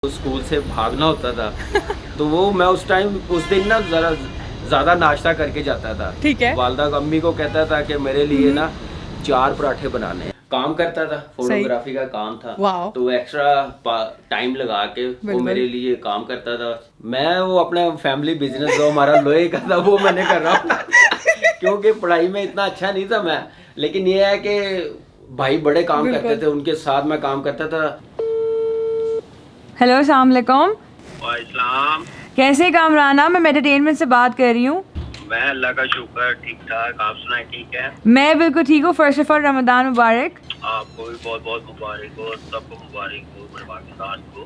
School से भागना होता था तो वो मैं उस दिन ना ज़रा ज़्यादा नाश्ता करके जाता था। ठीक है। वालदा अम्मी को कहता था कि मेरे लिए ना 4 पराठे बनाने हैं। काम करता था, फोटोग्राफी का काम था, तो एक्स्ट्रा टाइम लगा के वो मेरे लिए काम करता था। मैं वो अपना फैमिली बिजनेस जो हमारा लोहे का था वो मैंने कर रहा हूँ क्योंकि पढ़ाई में इतना अच्छा नहीं था मैं, लेकिन ये है कि भाई बड़े काम करते थे, उनके साथ मैं काम करता था। हेलो, अस्सलाम वालेकुम। वालेकुम। कैसे कामराना, मैं मेडिटेनमेंट से बात कर रही हूँ। मैं अल्लाह का शुक्र ठीक ठाक, आप सुनाए ठीक है? मैं बिल्कुल ठीक हूँ। फर्स्ट ऑफ ऑल रमजान मुबारक। आपको भी बहुत बहुत मुबारक हो, सबको मुबारक हो, पूरे पाकिस्तान को।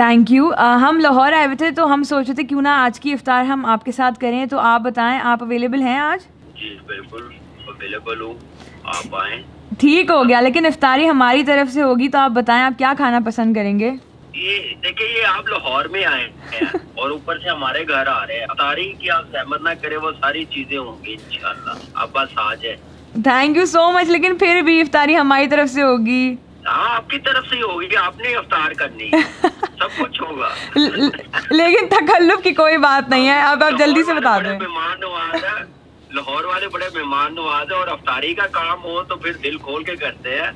Thank you. हम लाहौर आए हुए थे तो हम सोच रहे थे क्यों ना आज की इफ्तार हम आपके साथ करें, तो आप बताएं आप अवेलेबल हैं आज? जी बिल्कुल अवेलेबल हूँ, आप आएँ। ठीक हो गया, लेकिन इफ्तारी हमारी तरफ से होगी, तो आप बताएं आप क्या खाना पसंद करेंगे? ये देखिए, ये आप लाहौर में आए हैं और ऊपर से हमारे घर आ रहे हैं। इफ्तारी की आप सहमत ना करें, वो सारी चीजें होंगी इंशाल्लाह, आप बस आ जाए। थैंक यू सो मच, लेकिन फिर भी इफ्तारी हमारी तरफ से होगी। हाँ, आपकी तरफ से ही होगी, आपने इफ्तार करनी है सब कुछ होगा लेकिन तकल्लुफ की कोई बात नहीं है। अब आप जल्दी से बता दें। मेहमान नवाज है, लाहौर वाले बड़े मेहमान नवाज है, और इफ्तारी का काम हो तो फिर दिल खोल के करते हैं।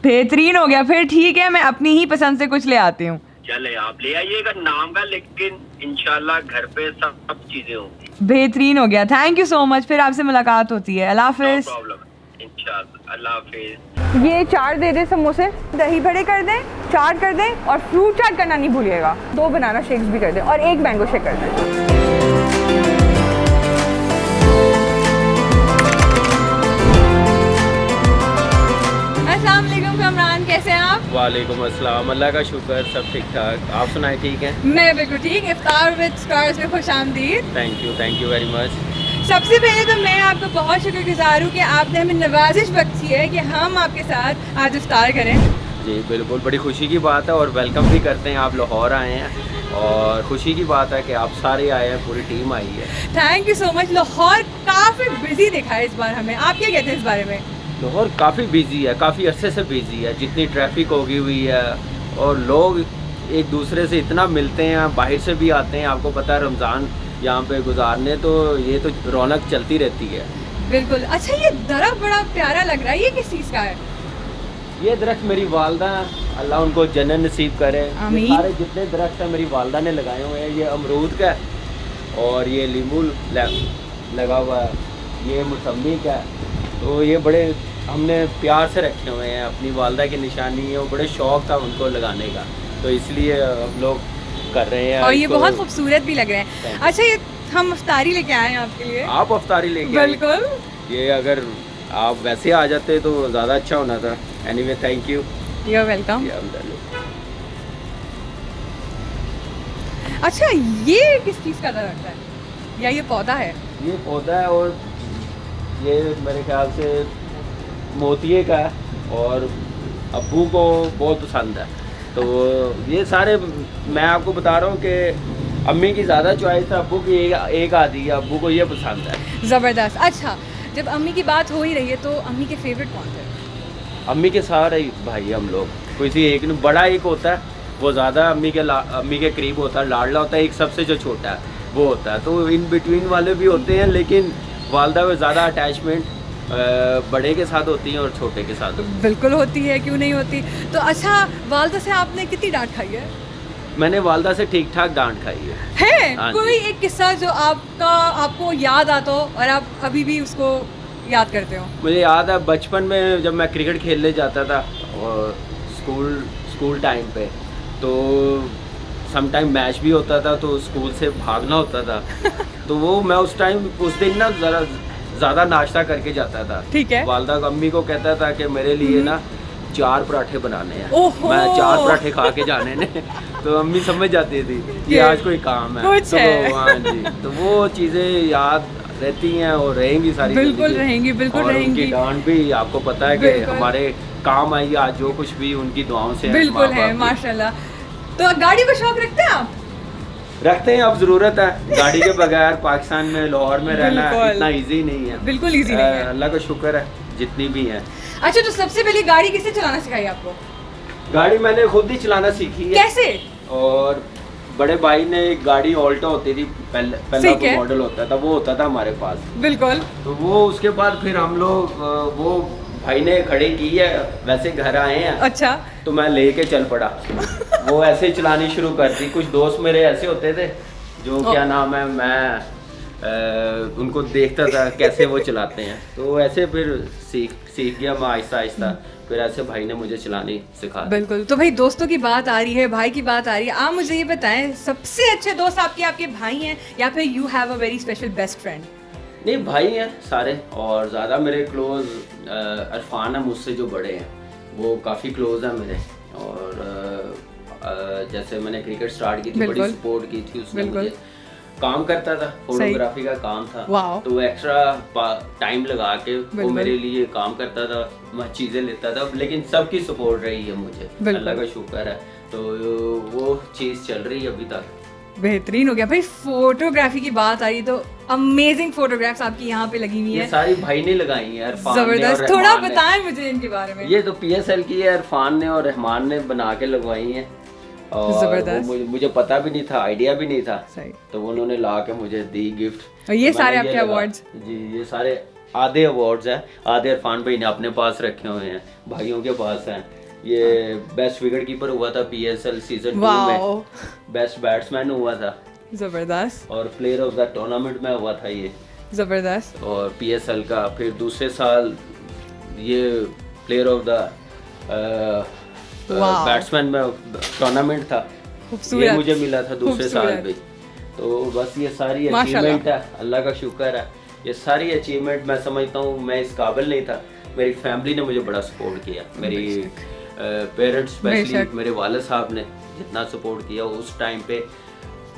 बेहतरीन हो गया, फिर ठीक है, मैं अपनी ही पसंद से कुछ ले आती हूँ। चले, आप ले आइएगा नाम का, लेकिन इंशाल्लाह घर पे सब चीजें होंगी। बेहतरीन हो गया, थैंक यू सो मच। फिर आपसे मुलाकात होती है। अल्लाह हाफिज। नो प्रॉब्लम, इंशाल्लाह, अल्लाह हाफिज। ये 4 दे दें समोसे, दही बड़े कर दें, चाट कर दें, और फ्रूट चाट करना नहीं भूलिएगा। 2 बनाना शेक्स भी कर दें और 1 मैंगो शेक कर दें। अस्सलाम वालेकुम कामरान, कैसे हैं आप? वालेकुम अस्सलाम, अल्लाह का शुक्र, सब ठीक ठाक। आप सुनाए ठीक हैं? मैं बिल्कुल ठीक। इफ्तार विद स्टार्स में खुशामदीद। Thank you very much. सबसे पहले तो मैं आपका बहुत शुक्रगुजार हूँ कि आपने हमें नवाजिश बख्शी है कि हम आपके साथ आज इफ्तार करें। जी बिल्कुल, बड़ी खुशी की बात है और वेलकम भी करते हैं। आप लाहौर आए हैं और खुशी की बात है कि आप सारे आए हैं, पूरी टीम आई है। Thank you so much. Lahore काफ़ी बिजी दिखा है इस बार हमें, आप क्या कहते हैं इस बारे में? लाहौर काफ़ी बिजी है, काफ़ी अरसे से बिजी है, जितनी ट्रैफिक होगी हुई है, और लोग एक दूसरे से इतना मिलते हैं, बाहर से भी आते हैं। आपको पता है रमज़ान यहाँ पे गुजारने, तो ये तो रौनक चलती रहती है। बिल्कुल। अच्छा, ये दरख्त बड़ा प्यारा लग रहा है, ये किस चीज़ का है? ये दरख्त मेरी वालदा, अल्लाह उनको जन्नत नसीब करे। ये सारे जितने दरख्त हैं मेरी वालदा ने लगाए हुए हैं। ये अमरूद का है, और ये लीमू लगा हुआ है, ये मौसम्बी का है। तो ये बड़े हमने प्यार से रखे हुए हैं, अपनी वालदा की निशानी है, वो बड़े शौक़ था उनको लगाने का, तो इसलिए हम लोग कर रहे हैं। और ये बहुत खूबसूरत भी लग रहे हैं। अच्छा, ये हम अफ्तारी लेके आए हैं आपके लिए। आप अफ्तारी लेके आए? बिल्कुल। ये अगर आप वैसे आ जाते तो ज़्यादा अच्छा होना था। Anyway, thank you, you are welcome. अच्छा, ये किस चीज़ का दरख्त है, या ये पौधा है? ये पौधा है, और ये मेरे ख्याल से मोतिये का है, और अब्बू को बहुत पसंद है। तो ये सारे मैं आपको बता रहा हूँ कि अम्मी की ज़्यादा चॉइस है, अब्बू की एक आधी है, अब्बू को ये पसंद है। ज़बरदस्त। अच्छा, जब अम्मी की बात हो ही रही है तो अम्मी के फेवरेट कौन थे? अम्मी के सारे भाई हम लोग, किसी एक नहीं, बड़ा एक होता है वो ज़्यादा अम्मी के करीब होता है, लाडला होता है, एक सबसे जो छोटा है वो होता है। तो इन बिटवीन वाले भी होते हैं, लेकिन वालदा में ज़्यादा अटैचमेंट बड़े के साथ होती है और छोटे के साथ होती है। बिल्कुल होती है, क्यों नहीं होती। तो अच्छा, वालदा से आपने कितनी डांट खाई है? मैंने वालदा से ठीक ठाक डांट खाई है। हाँ, कोई एक किस्सा जो आपको याद आता हो और आप अभी भी उसको याद करते हो? मुझे याद है बचपन में जब मैं क्रिकेट खेलने जाता था और स्कूल टाइम पे, तो सम टाइम मैच भी होता था, तो स्कूल से भागना होता था तो वो मैं उस दिन ना ज़रा ज़्यादा नाश्ता करके जाता था। ठीक है। वालदा अम्मी को कहता था कि मेरे लिए ना 4 पराठे बनाने हैं। मैं 4 पराठे खा के जाने ने तो अम्मी समझ जाती थी कि आज कोई काम है, तो हाँ जी, तो वो चीज़ें याद रहती हैं और रहेंगी सारी। बिल्कुल रहेंगी, बिल्कुल रहेंगी। उनकी डांट भी आपको पता है कि हमारे काम आई, आज जो कुछ भी उनकी दुआओं से बिल्कुल है, माशाल्लाह। तो गाड़ी का शौक रखते हैं आप? रखते हैं, अब ज़रूरत है। गाड़ी के बगैर पाकिस्तान में, लाहौर में रहना इतना इजी नहीं है। बिल्कुल इजी नहीं है। अल्लाह का शुक्र है जितनी भी हैं। अच्छा, तो सबसे पहले गाड़ी किसने चलाना सिखाई आपको? गाड़ी मैंने खुद ही चलाना सीखी है। कैसे? और बड़े भाई ने एक गाड़ी ऑल्टो होती थी, पहला ठीक है। मॉडल होता था, वो होता था हमारे पास। बिल्कुल। तो वो उसके बाद फिर हम लोग वो भाई ने खड़े की है, वैसे घर आए हैं अच्छा। तो मैं लेके चल पड़ा। वो ऐसे ही चलानी शुरू कर दी। कुछ दोस्त मेरे ऐसे होते थे जो क्या नाम है, मैं उनको देखता था कैसे वो चलाते हैं, तो ऐसे फिर सीख गया मैं आहिस्ता आहिस्ता। फिर ऐसे भाई ने मुझे चलानी सिखा दी। बिल्कुल। तो भाई दोस्तों की बात आ रही है, भाई की बात आ रही है, आप मुझे ये बताएं सबसे अच्छे दोस्त आपके भाई हैं या फिर you have a very special best friend? नहीं, भाई हैं सारे, और ज़्यादा मेरे क्लोज इरफान है, मुझसे जो बड़े हैं वो काफ़ी क्लोज हैं मेरे। और जैसे मैंने क्रिकेट स्टार्ट की थी, बड़ी सपोर्ट की थी उसने मुझे। काम करता था, फोटोग्राफी का काम था, तो एक्स्ट्रा टाइम लगा के वो मेरे लिए काम करता था, मैं चीज़ें लेता था, लेकिन सबकी सपोर्ट रही है मुझे, अल्लाह का शुक्र है। तो वो चीज़ चल रही है अभी तक। बेहतरीन हो गया भाई। फोटोग्राफी की बात आ रही तो अमेजिंग फोटोग्राफ्स आपकी यहाँ पे लगी हुई है। ये सारी भाई ने लगाई है, इरफान ने और जबरदस्त। थोड़ा बताएं मुझे इनके बारे में। ये तो PSL की है, इरफान ने और रहमान ने बना के लगवाई है, और मुझे पता भी नहीं था, आइडिया भी नहीं था, सही। तो उन्होंने ला के मुझे दी गिफ्ट। और ये सारे आपके अवार्ड्स? जी, ये सारे आधे अवार्ड्स हैं, आधे इरफान भाई ने अपने पास रखे हुए हैं, भाइयों के पास हैं। ये बेस्ट विकेट कीपर हुआ था PSL सीजन 2 में, बेस्ट बैट्समैन हुआ था, जबरदस्त, और प्लेयर ऑफ द टूर्नामेंट में हुआ था ये, जबरदस्त, और PSL का। फिर दूसरे साल ये प्लेयर ऑफ द बैट्समैन में टूर्नामेंट था, ये मुझे मिला था दूसरे साल भी। तो बस ये सारी अचीवमेंट है, अल्लाह का शुक्र है। ये सारी अचीवमेंट मैं समझता हूँ मैं इस काबिल नहीं था, मेरी फैमिली ने मुझे बड़ा सपोर्ट किया, मेरी पेरेंट्स स्पेशली मेरे वाले साहब ने जितना सपोर्ट किया उस टाइम पे।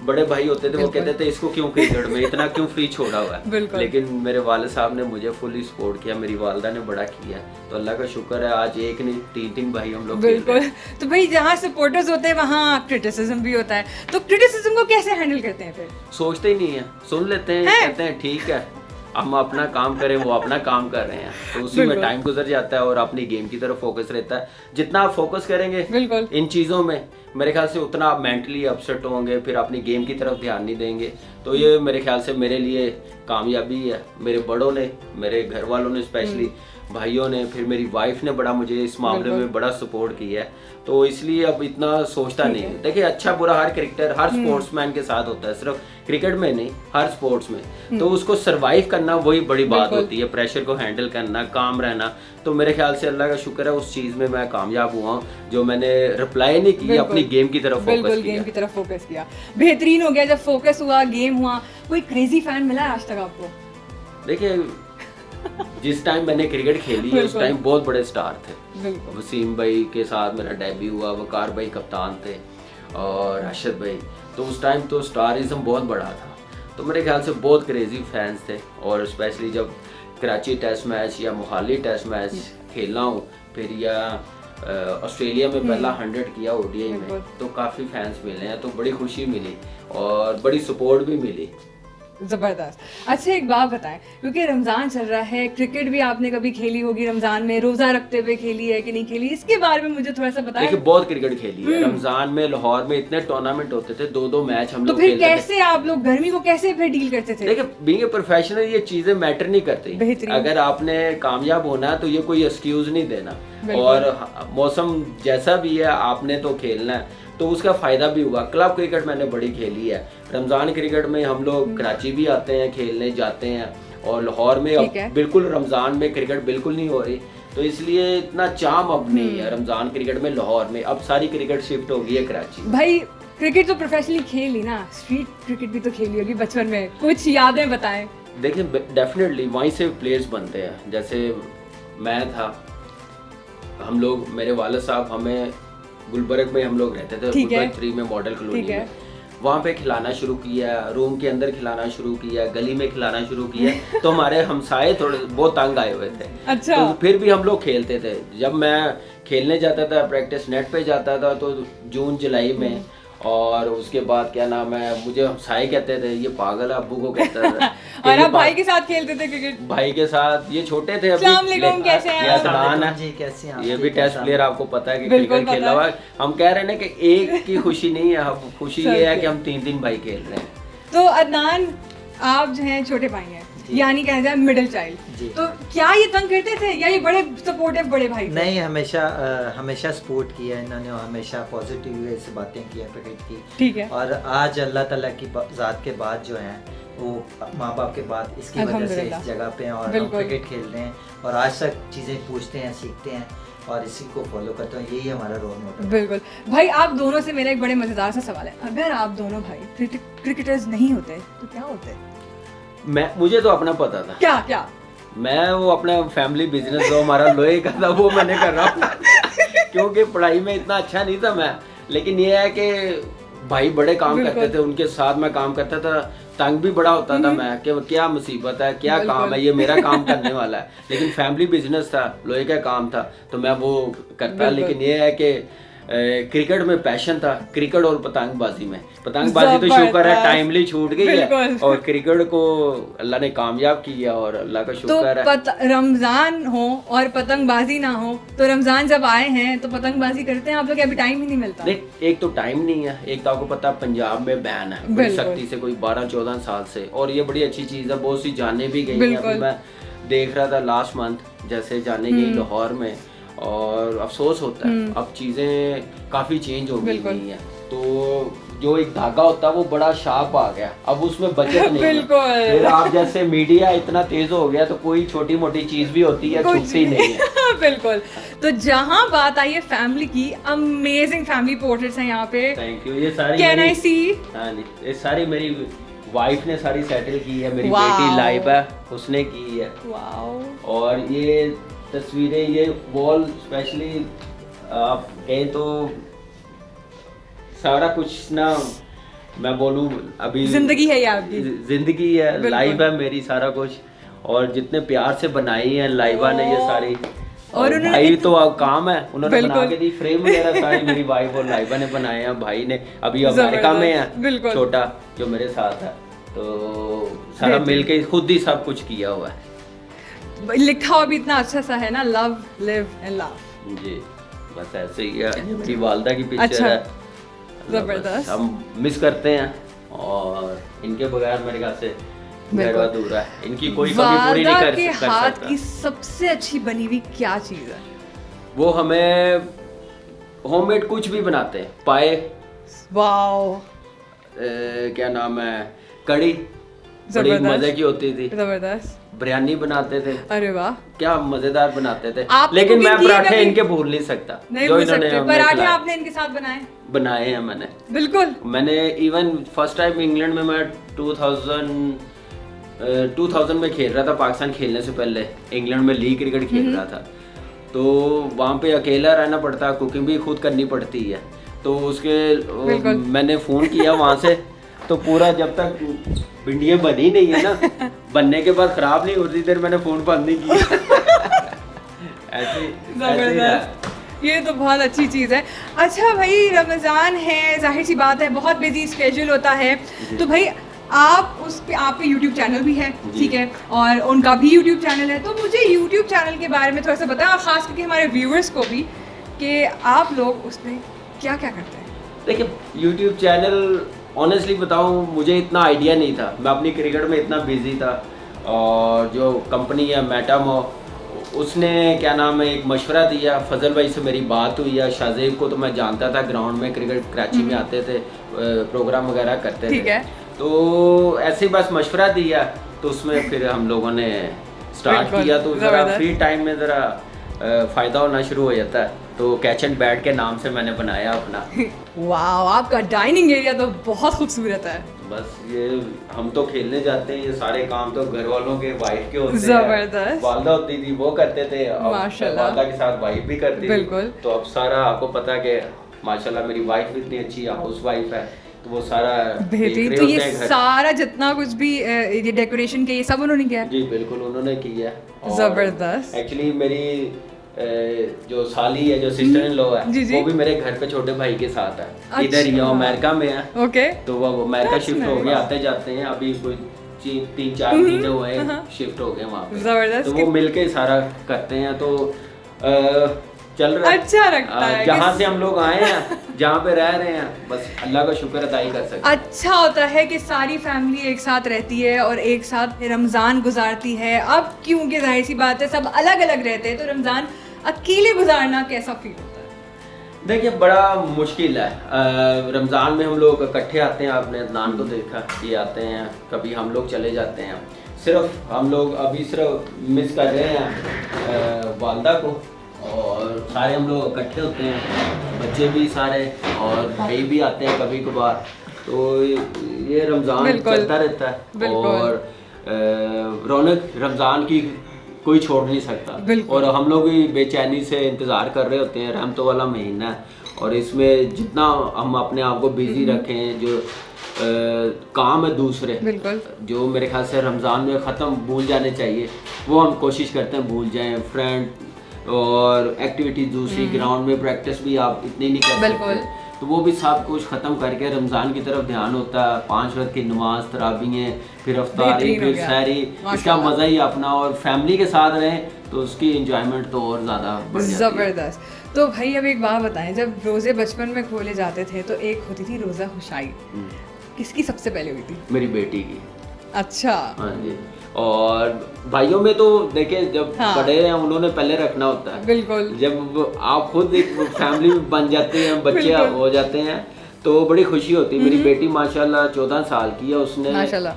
बड़े भाई होते थे वो कहते थे इसको क्यों क्रिकेट में इतना क्यों फ्री छोड़ा हुआ है, लेकिन मेरे वाले साहब ने मुझे फुली सपोर्ट किया, मेरी वालदा ने बड़ा किया, तो अल्लाह का शुक्र है आज एक नहीं तीन भाई हम लोग। बिल्कुल। तो भाई जहाँ सपोर्टर्स होते हैं वहाँ क्रिटिसिज्म भी होता है, तो क्रिटिसिज्म को कैसे हैंडल करते हैं? फिर सोचते ही नहीं है, सुन लेते हैं, कहते हैं ठीक है हम अपना काम करें, वो अपना काम कर रहे हैं, तो उसी में टाइम गुजर जाता है और अपनी गेम की तरफ फोकस रहता है। जितना आप फोकस करेंगे इन चीज़ों में, मेरे ख्याल से उतना आप मेंटली अपसेट होंगे, फिर अपनी गेम की तरफ ध्यान नहीं देंगे। तो ये मेरे ख्याल से मेरे लिए कामयाबी है। मेरे बड़ों ने, मेरे घर वालों ने, स्पेशली भाइयों ने, फिर मेरी वाइफ ने बड़ा मुझे इस मामले में बड़ा सपोर्ट किया है, तो इसलिए अब इतना सोचता नहीं है। देखिए अच्छा बुरा हर क्रिकेटर, हर स्पोर्ट्समैन के साथ होता है, सिर्फ क्रिकेट में नहीं, हर स्पोर्ट्स में। तो उसको सरवाइव करना वही बड़ी बात होती है, प्रेशर को हैंडल करना, काम रहना। तो मेरे ख्याल से अल्लाह का शुक्र है उस चीज़ में मैं कामयाब हुआ हूँ, जो मैंने रिप्लाई नहीं की, अपनी गेम की तरफ फोकस किया। गेम की तरफ फोकस किया, बेहतरीन हो गया। जब फोकस हुआ, गेम हुआ, कोई क्रेजी फैन मिला आज तक आपको? देखिए जिस टाइम मैंने क्रिकेट खेली है उस टाइम बहुत बड़े स्टार थे। वसीम भाई के साथ मेरा डेब्यू हुआ, वकार भाई कप्तान थे, और अरशद भाई, तो उस टाइम तो स्टारिज्म बहुत बड़ा था, तो मेरे ख्याल से बहुत क्रेजी फैंस थे। और स्पेशली जब कराची टेस्ट मैच या मोहाली टेस्ट मैच खेलना हो, फिर या ऑस्ट्रेलिया में पहला 100 किया ODI में, तो काफ़ी फैंस मिले हैं, तो बड़ी खुशी मिली और बड़ी सपोर्ट भी मिली। जबरदस्त। अच्छा एक बात बताएं, क्योंकि रमजान चल रहा है, क्रिकेट भी आपने कभी खेली होगी रमजान में, रोजा रखते हुए खेली है कि नहीं खेली, इसके बारे में मुझे थोड़ा सा बताएं। देखिए बहुत क्रिकेट खेली है रमजान में, लाहौर में इतने टूर्नामेंट होते थे, 2-2 मैच हम लोग तो फिर कैसे आप लोग गर्मी को कैसे फिर डील करते थे? देखिए बीइंग ए प्रोफेशनल ये चीजें मैटर नहीं करती, अगर आपने कामयाब होना है तो ये कोई एक्सक्यूज नहीं देना, और मौसम जैसा भी है आपने तो खेलना है, तो उसका फ़ायदा भी हुआ। क्लब क्रिकेट मैंने बड़ी खेली है, रमज़ान क्रिकेट में हम लोग कराची भी आते हैं, खेलने जाते हैं, और लाहौर में अब बिल्कुल रमज़ान में क्रिकेट बिल्कुल नहीं हो रही, तो इसलिए इतना चाम अब नहीं है रमज़ान क्रिकेट में लाहौर में, अब सारी क्रिकेट शिफ्ट हो गई है कराची। भाई क्रिकेट तो प्रोफेशनली खेल ली ना, स्ट्रीट क्रिकेट भी तो खेली होगी बचपन में, कुछ यादें बताएं। देखिए डेफिनेटली वहीं से प्लेयर्स बनते हैं, जैसे मैं था, हम लोग, मेरे वाले साहब हमें गुलबर्ग में हम लोग रहते थे, गुलबर्ग 3 में मॉडल कॉलोनी में, वहाँ पे खिलाना शुरू किया, रूम के अंदर खिलाना शुरू किया, गली में खिलाना शुरू किया, तो हमारे हमसाए थोड़े बहुत तंग आए हुए थे। अच्छा। तो फिर भी हम लोग खेलते थे, जब मैं खेलने जाता था, प्रैक्टिस नेट पे जाता था, तो जून जुलाई में, और उसके बाद क्या नाम है, मुझे साई कहते थे, ये पागल है, अब्बू को कहता था। और आप भाई के साथ खेलते थे क्रिकेट? भाई के साथ, ये छोटे थे अभी। अस्सलाम वालेकुम, कैसे हैं ये आप? अदनान है जी, कैसे हैं आप? ये भी टेस्ट प्लेयर, आपको पता है कि बिल्कुल क्रिकेट खेला पता हुआ है। है। हम कह रहे हैं ना कि एक की खुशी नहीं है, हम खुशी ये है कि हम 3 भाई खेल रहे हैं। तो अदनान, आप जो हैं छोटे भाई हैं, यानी कहा जाए मिडिल चाइल्ड, जी। तो क्या ये तंग करते थे या ये बड़े सपोर्टिव बड़े भाई थे? नहीं, हमेशा सपोर्ट किया है इन्होंने, और हमेशा पॉजिटिव वे से बातें की हैं क्रिकेट की। ठीक है। और आज अल्लाह ताला की ज़ात के बाद जो है वो माँ बाप के बाद इसकी वजह से अल्हम्दुलिल्लाह। इस जगह पे हैं और हम बिल्कुल। क्रिकेट खेल रहे हैं और आज तक चीज़ें पूछते हैं, सीखते हैं और इसी को फॉलो करते हैं। यही हमारा रोल मॉडल है। बिल्कुल भाई, आप दोनों से मेरा एक बड़े मजेदार सा सवाल है, अगर आप दोनों भाई क्रिकेटर्स नहीं होते तो क्या होते? मुझे तो अपना पता था, क्या क्या? मैं वो अपना फैमिली बिजनेस जो हमारा लोहे का था वो मैंने कर रहा हूँ क्योंकि पढ़ाई में इतना अच्छा नहीं था मैं, लेकिन ये है कि भाई बड़े काम करते थे, उनके साथ मैं काम करता था, तंग भी बड़ा होता था मैं कि क्या मुसीबत है, क्या काम है, ये मेरा काम करने वाला है, लेकिन फैमिली बिजनेस था, लोहे का काम था तो मैं वो करता। लेकिन ये है कि क्रिकेट में पैशन था, क्रिकेट और पतंगबाजी में। पतंगबाजी तो शुक्र है टाइमली छूट गई है, और क्रिकेट को अल्लाह ने कामयाब किया और अल्लाह का शुक्र है। तो रमजान हो और पतंगबाजी ना हो, तो रमजान जब आए हैं तो पतंगबाजी करते हैं आप लोग? अभी टाइम ही नहीं मिलता। नहीं, एक तो टाइम नहीं है, एक तो आपको पता है पंजाब में बैन है बड़ी सख्ती से, कोई 12-14 साल से, और ये बड़ी अच्छी चीज़ है, बहुत सी जाने भी गई हैं। अभी मैं देख रहा था लास्ट मंथ जैसे जाने गई लाहौर में, और अफसोस होता है अब चीज़ें काफ़ी चेंज हो गई हैं, तो जो एक धागा होता है वो बड़ा शार्प आ गया, अब उसमें बचत नहीं है। फिर आप जैसे मीडिया इतना तेज हो गया तो कोई छोटी मोटी चीज भी होती है छुपती नहीं है। बिल्कुल। तो जहाँ बात आई है फैमिली की, अमेजिंग फैमिली पोर्ट्रेट्स हैं यहाँ पे। Thank you. ये सारी कैन आई सी? हाँ जी, ये सारी मेरी वाइफ ने सारी सेटल की है, मेरी बेटी लाइबा उसने की है। वाओ। और ये तस्वीरें, ये वॉल स्पेशली आप कहें तो सारा कुछ ना, मैं बोलूँ अभी जिंदगी है ये आपकी, जिंदगी है, लाइफ है मेरी, सारा कुछ, और जितने प्यार से बनाई है लाइबा ने ये सारी, और भाई तो अब काम है, उन्होंने बना के दी, फ्रेम वगैरह सारी मेरी वाइफ और लाइबा ने बनाए हैं, भाई ने अभी अमेरिका में है छोटा जो मेरे साथ है, तो सारा मिलके खुद ही सब कुछ किया हुआ है। लिखा हुआ भी इतना अच्छा सा है ना, लव लिव एंड लव। जी बस ऐसे ही है, मेरी वालदा की पिक्चर है, जबरदस्त। हम मिस करते हैं और इनके बगैर मेरे ख्याल से घर अधूरा है, इनकी कोई कमी पूरी नहीं कर सकता। हाथ की सबसे अच्छी बनी हुई क्या चीज है? वो हमें होममेड कुछ भी बनाते हैं, पाए, वाओ, क्या नाम है, कड़ी बड़ी मजे की होती थी, जबरदस्त, बिरयानी बनाते थे, अरे वाह क्या मजेदार बनाते थे। आप लेकिन मैं पराठे इनके भूल नहीं सकता, जो इन्होंने पराठे आपने इनके साथ बनाए हैं मैंने। बिल्कुल, मैंने इवन फर्स्ट टाइम इंग्लैंड में मैं 2000 में खेल रहा था, पाकिस्तान खेलने से पहले इंग्लैंड में लीग क्रिकेट खेल रहा था, तो वहाँ पे अकेला रहना पड़ता, कुकिंग भी खुद करनी पड़ती है, तो उसके मैंने फ़ोन किया वहाँ से, तो पूरा जब तक भिंडियाँ बनी नहीं है ना, बनने के बाद ख़राब नहीं होती देर मैंने फ़ोन बंद नहीं किया। ऐसे ये तो बहुत अच्छी चीज़ है। अच्छा भाई, रमज़ान है, जाहिर सी बात है बहुत बिजी स्केड्यूल होता है, तो भाई आप उस पे आपका यूट्यूब चैनल भी है, ठीक है, और उनका भी यूट्यूब चैनल है, तो मुझे यूट्यूब चैनल के बारे में थोड़ा सा बताएं, और ख़ास करके हमारे व्यूअर्स को भी, कि आप लोग उस पर क्या क्या करते हैं। देखिए यूट्यूब चैनल ऑनेस्टली बताऊं, मुझे इतना आइडिया नहीं था, मैं अपनी क्रिकेट में इतना बिजी था, और जो कंपनी है मेटामो, उसने क्या नाम है एक मशवरा दिया, फजल भाई से मेरी बात हुई है, शाहजेब को तो मैं जानता था, ग्राउंड में क्रिकेट कराची में आते थे, प्रोग्राम वगैरह करते थे, तो ऐसे ही बस मशवरा दिया, तो उसमें फिर हम लोगों ने स्टार्ट किया, तो ज़रा फ्री टाइम में ज़रा फ़ायदा होना शुरू हो जाता है, तो कैच एंड बैट के नाम से मैंने बनाया अपना। वाह, आपका डाइनिंग एरिया तो बहुत खूबसूरत है। बस ये हम तो खेलने जाते हैं, ये सारे काम तो घर वालों के, वाइफ के होते हैं, जबरदस्त, वालदा होती थी वो करते थे, माशाल्लाह, वालदा के साथ वाइफ भी करती थी, बिल्कुल, तो अब सारा आपको पता है कि माशाल्लाह मेरी वाइफ भी इतनी अच्छी हाउस वाइफ है, तो वो सारा बेटी, तो ये सारा जितना कुछ भी ये डेकोरेशन के ये सब उन्होंने किया है? जी बिल्कुल उन्होंने किया है। जबरदस्त। एक्चुअली मेरी जो साली है, जो सिस्टर इन लॉ है, जी, जी। वो भी मेरे घर पे छोटे भाई के साथ है। अच्छा। इधर ही अमेरिका में है, ओके, तो वो अमेरिका That's शिफ्ट हो गए, nice. आते जाते हैं। अभी कोई 3-4 महीने हुए शिफ्ट हो गए वहाँ पे। जबरदस्त। तो वो मिलके सारा करते हैं, तो चल रहा है। अच्छा लगता है जहाँ कि- से हम लोग आए हैं, जहाँ पे रह रहे हैं, बस अल्लाह का शुक्र अदाई कर सकते हैं। अच्छा होता है कि सारी फैमिली एक साथ रहती है और एक साथ रमज़ान गुजारती है। अब क्योंकि जाहिर सी बात है सब अलग अलग रहते हैं, तो रमज़ान अकेले गुजारना कैसा फील होता है? देखिए बड़ा मुश्किल है। रमज़ान में हम लोग इकट्ठे आते हैं, आपने अदनान को देखा, ये आते हैं, कभी हम लोग चले जाते हैं। सिर्फ हम लोग अभी सिर्फ मिस कर रहे हैं वालदा को, और सारे हम लोग इकट्ठे होते हैं, बच्चे भी सारे, और भाई भी आते हैं कभी कभार। तो ये रमज़ान बिल्कुल। चलता रहता है, बिल्कुल। और रौनक रमज़ान की कोई छोड़ नहीं सकता। बिल्कुल। और हम लोग भी बेचैनी से इंतज़ार कर रहे होते हैं। रहमतों वाला महीना है, और इसमें जितना हम अपने आप को बिजी रखें, जो काम है दूसरे, बिल्कुल। जो मेरे ख्याल से रमज़ान में ख़त्म भूल जाने चाहिए, वो हम कोशिश करते हैं भूल जाएं। फ्रेंड और एक्टिविटीज दूसरी, ग्राउंड में प्रैक्टिस भी आप इतनी नहीं कर बिल्कुल। सकते, तो वो भी सब कुछ ख़त्म करके रमज़ान की तरफ ध्यान होता है। 5 वक्त की नमाज, तरावीहें, फिर अफ्तारी, बेहतरीन हो फिर गया। सहरी, इसका माशाल्लाह। मज़ा ही अपना। और फैमिली के साथ रहें तो उसकी इंजॉयमेंट तो और ज़्यादा बढ़ जाती है। ज़बरदस्त। तो भाई अब एक बात बताएं, जब रोज़े बचपन में खोले जाते थे तो एक होती थी रोज़ा खुशाई, किसकी सबसे पहले हुई थी? मेरी बेटी की। अच्छा। हाँ जी। और भाइयों में तो देखिए जब हाँ। बड़े हैं उन्होंने पहले रखना होता है। बिल्कुल। जब आप खुद एक फैमिली बन जाते हैं, बच्चे बिल्कुल। हो जाते हैं, तो बड़ी खुशी होती है। मेरी बेटी माशाल्लाह 14 साल की है, उसने माशाल्लाह।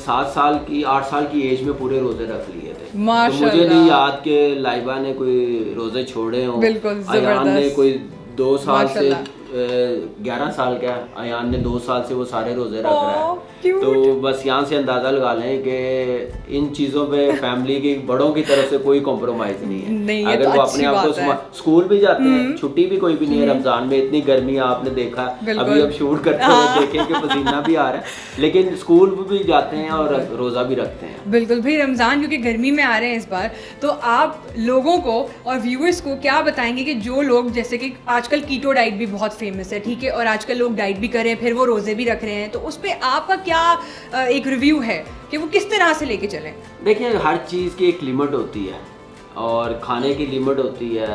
7 साल की 8 साल की एज में पूरे रोजे रख लिए थे। तो माशाल्लाह। मुझे नहीं याद कि लाइबा ने कोई रोजे छोड़े हों। बिल्कुल, अयान ने ज़बरदस्त। कोई 2 साल से माशाल्लाह। 11 साल का है, अयान ने 2 साल से वो सारे रोजे रख रहा ओह, है। cute। तो बस यहाँ से अंदाज़ा लगा लें कि इन चीज़ों पे फैमिली की बड़ों की तरफ से कोई कॉम्प्रोमाइज़ नहीं है। नहीं, ये अगर तो वो अच्छी अपने आप बात है। को स्कूल भी जाते हैं, छुट्टी भी कोई भी नहीं है रमज़ान में, इतनी गर्मी है, आपने देखा बिल्कुल। अभी अब शूट करते हुए देखें कि पसीना भी आ रहा है, लेकिन स्कूल भी जाते हैं और रोज़ा भी रखते हैं। बिल्कुल भाई, रमज़ान क्योंकि गर्मी में आ रहे हैं इस बार, तो आप लोगों को और व्यूअर्स को क्या बताएंगे कि जो लोग, जैसे कि आजकल कीटो डाइट भी बहुत फेमस है, ठीक है, और आजकल लोग डाइट भी कर रहे हैं, फिर वो रोज़े भी रख रहे हैं, तो उस पर आपका क्या एक रिव्यू है कि वो किस तरह से लेके चलें? देखिए हर चीज़ की एक लिमिट होती है, और खाने की लिमिट होती है।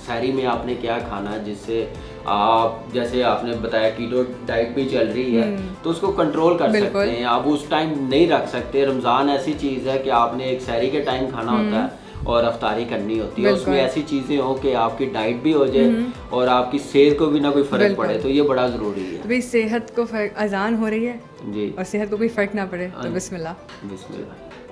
सहरी में आपने क्या खाना है, जिससे आप, जैसे आपने बताया कीटो डाइट भी चल रही है, तो उसको कंट्रोल कर सकते हैं आप। उस टाइम नहीं रख सकते। रमज़ान ऐसी चीज़ है कि आपने एक सहरी के टाइम खाना होता है और अफ्तारी करनी होती है। उसमें ऐसी चीज़ें हो कि आपकी डाइट भी हो जाए और आपकी सेहत को भी ना कोई फ़र्क पड़े, तो ये बड़ा ज़रूरी है। तो भाई सेहत को अजान हो रही है जी, और सेहत को कोई फ़र्क ना पड़े, तो बिस्मिल्लाह। बिस्मिल्लाह।